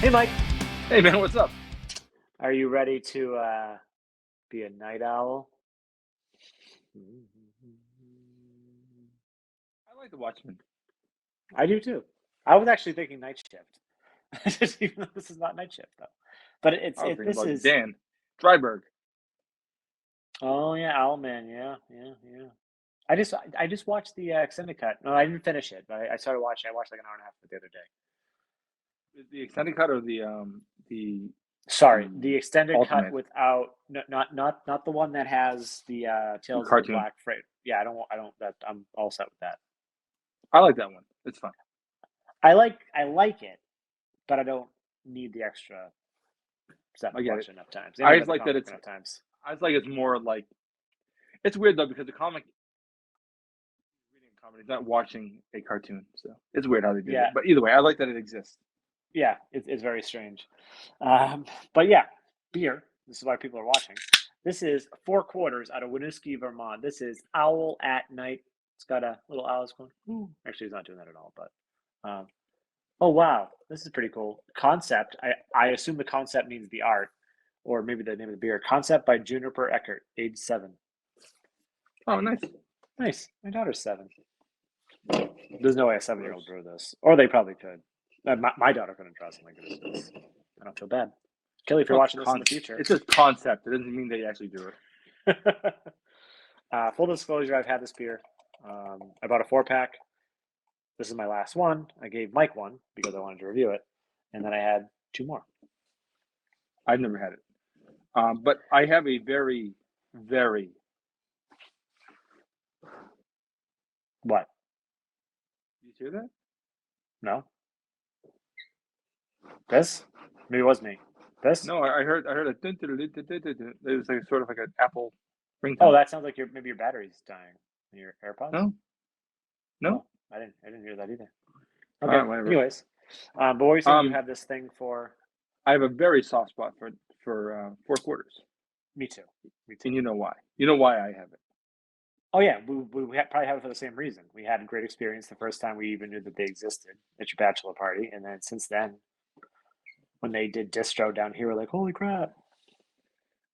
Hey, Mike. Hey, man, what's up? Are you ready to be a night owl? I like the Watchmen. I do too. I was actually thinking night shift, just even though this is not night shift though. But I was thinking this about is. Dan Dryberg. Oh yeah, Owlman. Yeah. I just watched the extended cut. No, I didn't finish it, but I started watching. I watched like an hour and a half of it the other day. The extended cut or the Sorry, the extended cut ultimate without not the one that has the Tales of the cartoon. Black Freight. Yeah, I don't that I'm all set with that. I like that one. It's fun. I like it, but I don't need the extra step I of get watching it. enough times. I I never just read the like that comic it's. enough times. I just like it's more like. It's weird though because the comic reading a comedy, not watching a cartoon. So it's weird how they did Yeah, it. But either way, I like that it exists. yeah, it's very strange. But yeah, beer. This is why people are watching. This is 4/4 out of Winooski, Vermont. This is Owl at Night. It's got a little owl going. Ooh. Actually, he's not doing that at all. But oh wow, this is pretty cool. Concept. I assume the concept means the art, or maybe the name of the beer. Concept by Juniper Eckert, age 7. Oh, nice. Nice. My daughter's 7. There's no way a 7-year-old drew this, or they probably could. My daughter couldn't draw something like this. I don't feel bad. Kelly, if you're Well, watching this in the future, it's just concept. It doesn't mean they actually do it. full disclosure, I've had this beer. I bought a 4-pack. This is my last one. I gave Mike one because I wanted to review it, and then I had 2 more. I've never had it, but I have a very, very. What? Did you hear that? No? This? Maybe it was me. This? No, I heard a dun, dun, dun, dun, dun, dun, dun. It was like sort of like an Apple ringtone. Oh, that sounds like maybe your battery's dying. Your AirPods? No. Oh, I didn't hear that either. All Okay. right, whatever. Anyways, but what were you saying? You have this thing for? I have a very soft spot for 4/4, Me too. and you know why? You know why I have it. Oh yeah, we probably have it for the same reason. We had a great experience the first time we even knew that they existed at your bachelor party, and then since then, when they did distro down here, we're like, holy crap!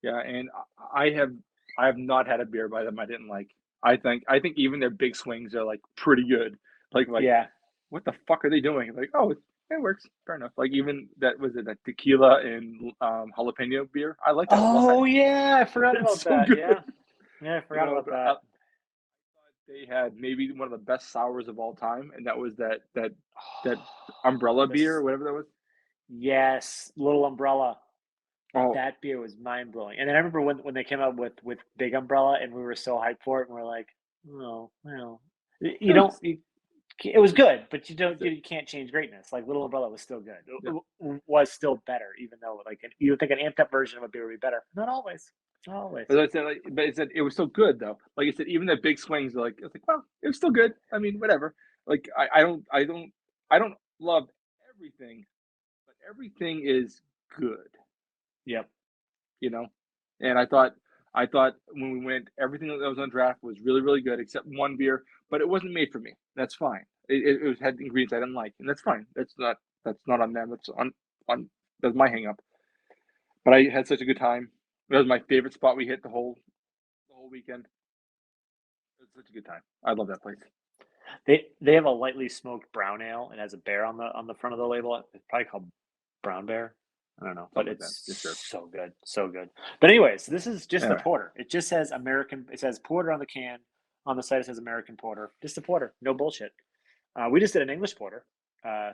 Yeah, and I have not had a beer by them I didn't like. I think even their big swings are like pretty good. Like Yeah. what the fuck are they doing? Like, oh, it works. Fair enough. Like even that tequila and jalapeno beer. I like that a lot. Oh yeah, I forgot about It's so that. good. Yeah, I forgot about but that. they had maybe one of the best sours of all time, and that was that umbrella beer or whatever that was. Yes, Little Umbrella. Oh, That beer was mind blowing. And then I remember when they came out with Big Umbrella, and we were so hyped for it, and we're like, oh well, you it don't. was, It was good, but you can't change greatness. Like Little Umbrella was still good. yeah. It was still better, even though like you would think an amped up version of a beer would be better. Not always. Not always. As I said, but it said it was so good though. Like I said, even the big swings, like it's like, well, it was still good. I mean, whatever. Like I don't love everything, but everything is good. Yep. You know, and I thought when we went, everything that was on draft was really really good except one beer, but it wasn't made for me. That's fine. It had ingredients I didn't like, and that's fine. That's not on them. That's on that's my hang up. But I had such a good time. That was my favorite spot we hit the whole weekend. It was such a good time. I love that place. They have a lightly smoked brown ale. It has a bear on the front of the label. It's probably called Brown Bear. I don't know, but Something like it's that. Sure. so good, so good. But anyways, this is just a Anyway, porter. It just says American. It says porter on the can. On the site, it says American porter. Just a porter. No bullshit. We just did an English porter, the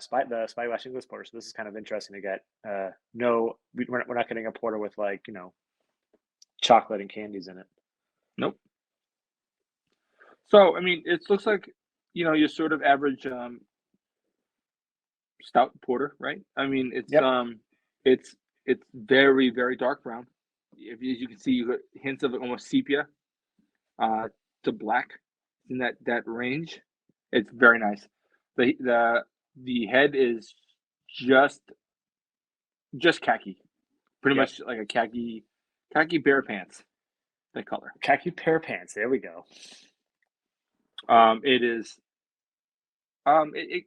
Spyglass English porter. So this is kind of interesting to get. No, we're not getting a porter with like chocolate and candies in it. nope. So I mean, it looks like your sort of average stout porter, right? I mean, Yep. it's very very dark brown. If you, as you can see, you got hints of almost sepia to black in that range. It's very nice. The head is just khaki, pretty Yep. much like a khaki bear pants. The color. Khaki pair of pants. There we go. It is. It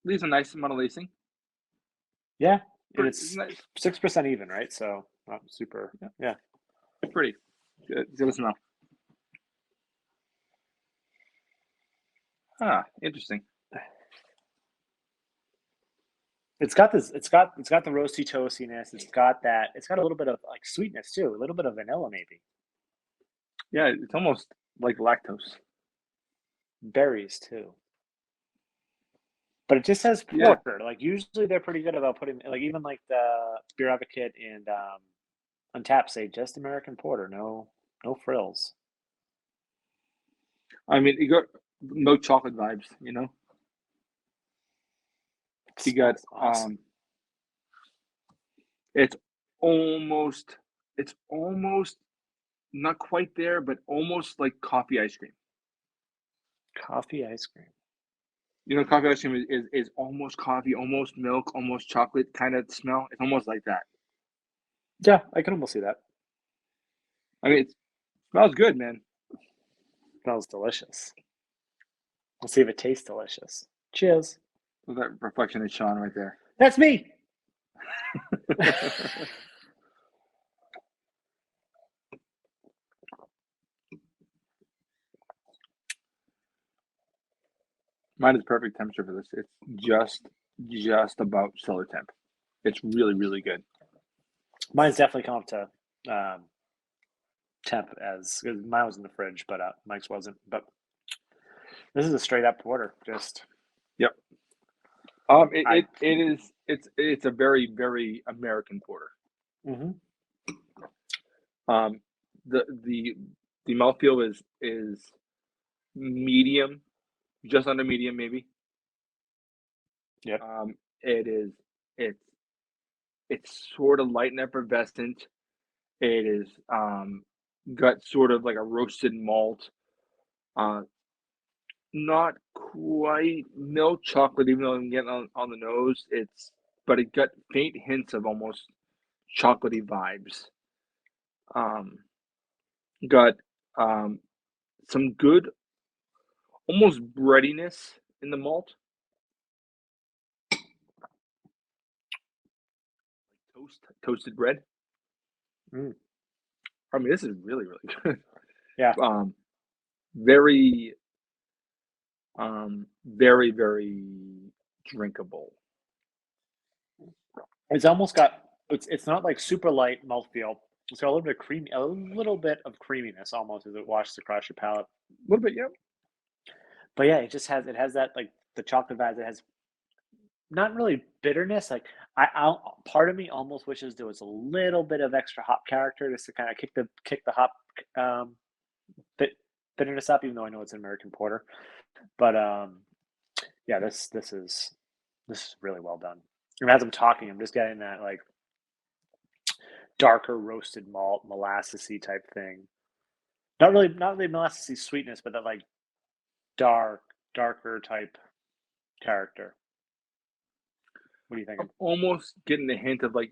leaves a nice amount of lacing. Yeah. and it's 6% even, right? So not super. Yeah. Pretty good. Give us now. Interesting. It's got this. It's got the roasty toastiness. It's got that. It's got a little bit of like sweetness too. A little bit of vanilla maybe. Yeah, it's almost like lactose. Berries too. But it just says porter. Like usually they're pretty good about putting like even like the Beer Advocate and Untapped say just American porter. No frills. I mean, you got milk chocolate vibes, you know. You got awesome. it's almost not quite there, but almost like coffee ice cream. Coffee ice cream. You know, coffee ice cream is almost coffee, almost milk, almost chocolate kind of smell. It's almost like that. Yeah, I can almost see that. I mean, it smells good, man. Smells delicious. We'll see if it tastes delicious. Cheers. Look at that reflection of Sean right there. That's me. Mine is perfect temperature for this. It's just about cellar temp. It's really, really good. Mine's definitely come up to temp as mine was in the fridge, but Mike's wasn't. But this is a straight up porter. Just yep. It's a very, very American porter. Mm-hmm. The mouthfeel is medium, just under medium maybe. Yep. It's sort of light and effervescent. It is got sort of like a roasted malt. Not quite milk chocolate, even though I'm getting on the nose. But it got faint hints of almost chocolatey vibes. Got some good, almost breadiness in the malt. Toasted bread. Mm. I mean, this is really, really good. Yeah. Very, very, very drinkable. It's almost got. It's not like super light mouthfeel. It's got a little bit of creaminess almost as it washes across your palate. A little bit, yeah. But yeah, it has that like the chocolate vibes. It has not really bitterness. Like part of me almost wishes there was a little bit of extra hop character just to kind of kick the hop bitterness up, even though I know it's an American porter. But yeah, this is really well done. And as I'm talking, I'm just getting that like darker roasted malt, molassesy type thing. Not really molassesy sweetness, but that like darker type character. What do you think? I'm almost getting a hint of like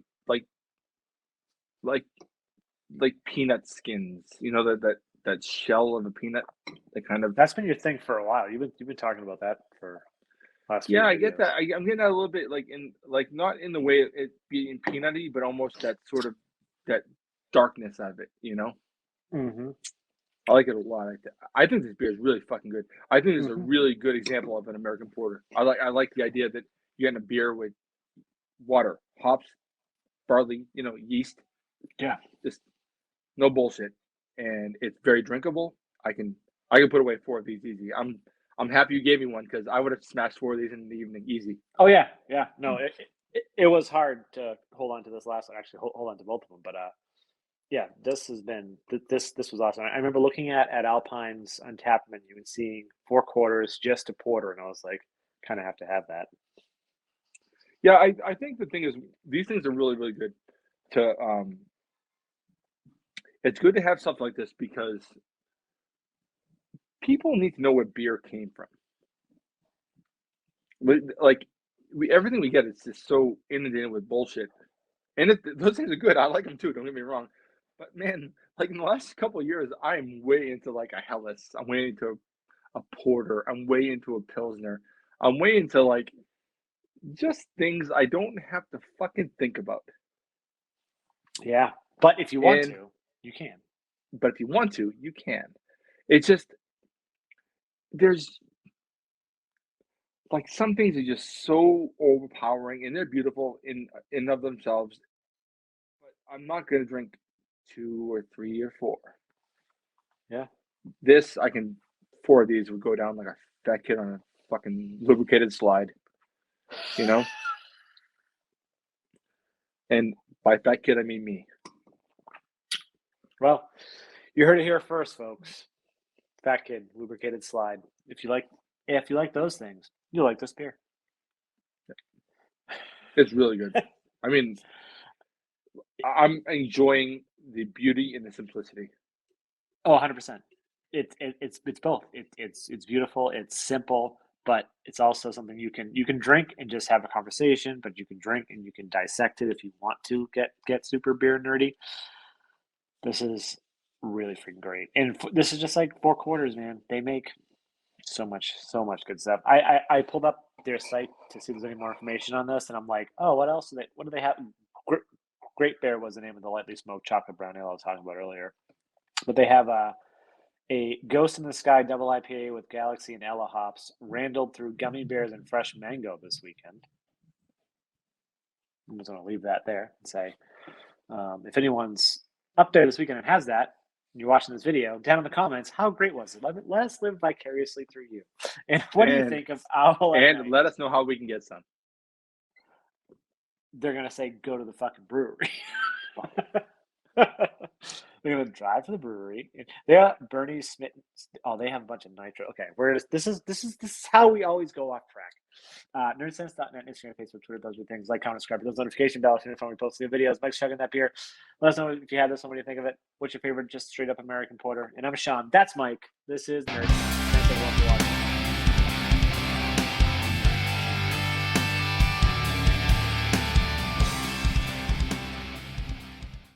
peanut skins. You know that shell of a peanut. That kind of. That's been your thing for a while. You've been talking about that for last few Yeah, I videos. get that. I'm getting that a little bit not in the way of it being peanutty, but almost that sort of that darkness of it. You know. Mm-hmm. I like it a lot. I think this beer is really fucking good. I think it's a Mm-hmm. really good example of an American porter. I like the idea that you're getting a beer with water, hops, barley, yeast. Yeah. Just no bullshit, and it's very drinkable. I can put away 4 of these easy. I'm happy you gave me one because I would have smashed 4 of these in the evening easy. Oh yeah. No, it was hard to hold on to this last one. Actually, hold on to both of them. But yeah, this has been this was awesome. I remember looking at Alpine's Untapped menu and seeing 4 quarters just a porter, and I was like, kind of have to have that. Yeah, I think the thing is these things are really, really good to it's good to have stuff like this because people need to know where beer came from. Like everything we get is just so inundated with bullshit, and those things are good. I like them too. Don't get me wrong, but man, like in the last couple of years, I am way into like a Helles. I'm way into a porter. I'm way into a pilsner. I'm way into like just things I don't have to fucking think about. Yeah, but if you want And to, you can. but if you want to, you can. It's just there's like some things are just so overpowering and they're beautiful in of themselves. But I'm not gonna drink 2 or 3 or 4. Yeah. This I can 4 of these would go down like a fat kid on a fucking lubricated slide, you know? And by fat kid I mean me. Well, you heard it here first, folks. Fat kid, lubricated slide. If you like those things, you'll like this beer. It's really good. I mean, I'm enjoying the beauty and the simplicity. Oh, 100%. It's both. It's beautiful. It's simple, but it's also something you can drink and just have a conversation. But you can drink and you can dissect it if you want to get super beer nerdy. This is really freaking great, and this is just like 4 quarters, man. They make so much good stuff. I pulled up their site to see if there's any more information on this, and I'm like, oh, what else? What do they have? Great Bear was the name of the lightly smoked chocolate brown ale I was talking about earlier. But they have a Ghost in the Sky double IPA with Galaxy and Ella hops, randled through gummy bears and fresh mango this weekend. I'm just going to leave that there and say, if anyone's up there this weekend and has that, and you're watching this video, down in the comments, how great was it? Let us live vicariously through you. And what do you think of Owl at And Night? let us know how we can get some. They're going to say, go to the fucking brewery. They're gonna drive to the brewery. They got Bernie Smith. Oh, they have a bunch of nitro. Okay, this is how we always go off track. Nerdsense.net, Instagram, Facebook, Twitter, those are things. Like, comment, subscribe, those notification bells. If we post new videos, Mike's chugging that beer. Let us know if you had this one. What do you think of it? What's your favorite just straight up American porter? And I'm Sean. That's Mike. This is Nerdsense. Thanks everyone for watching.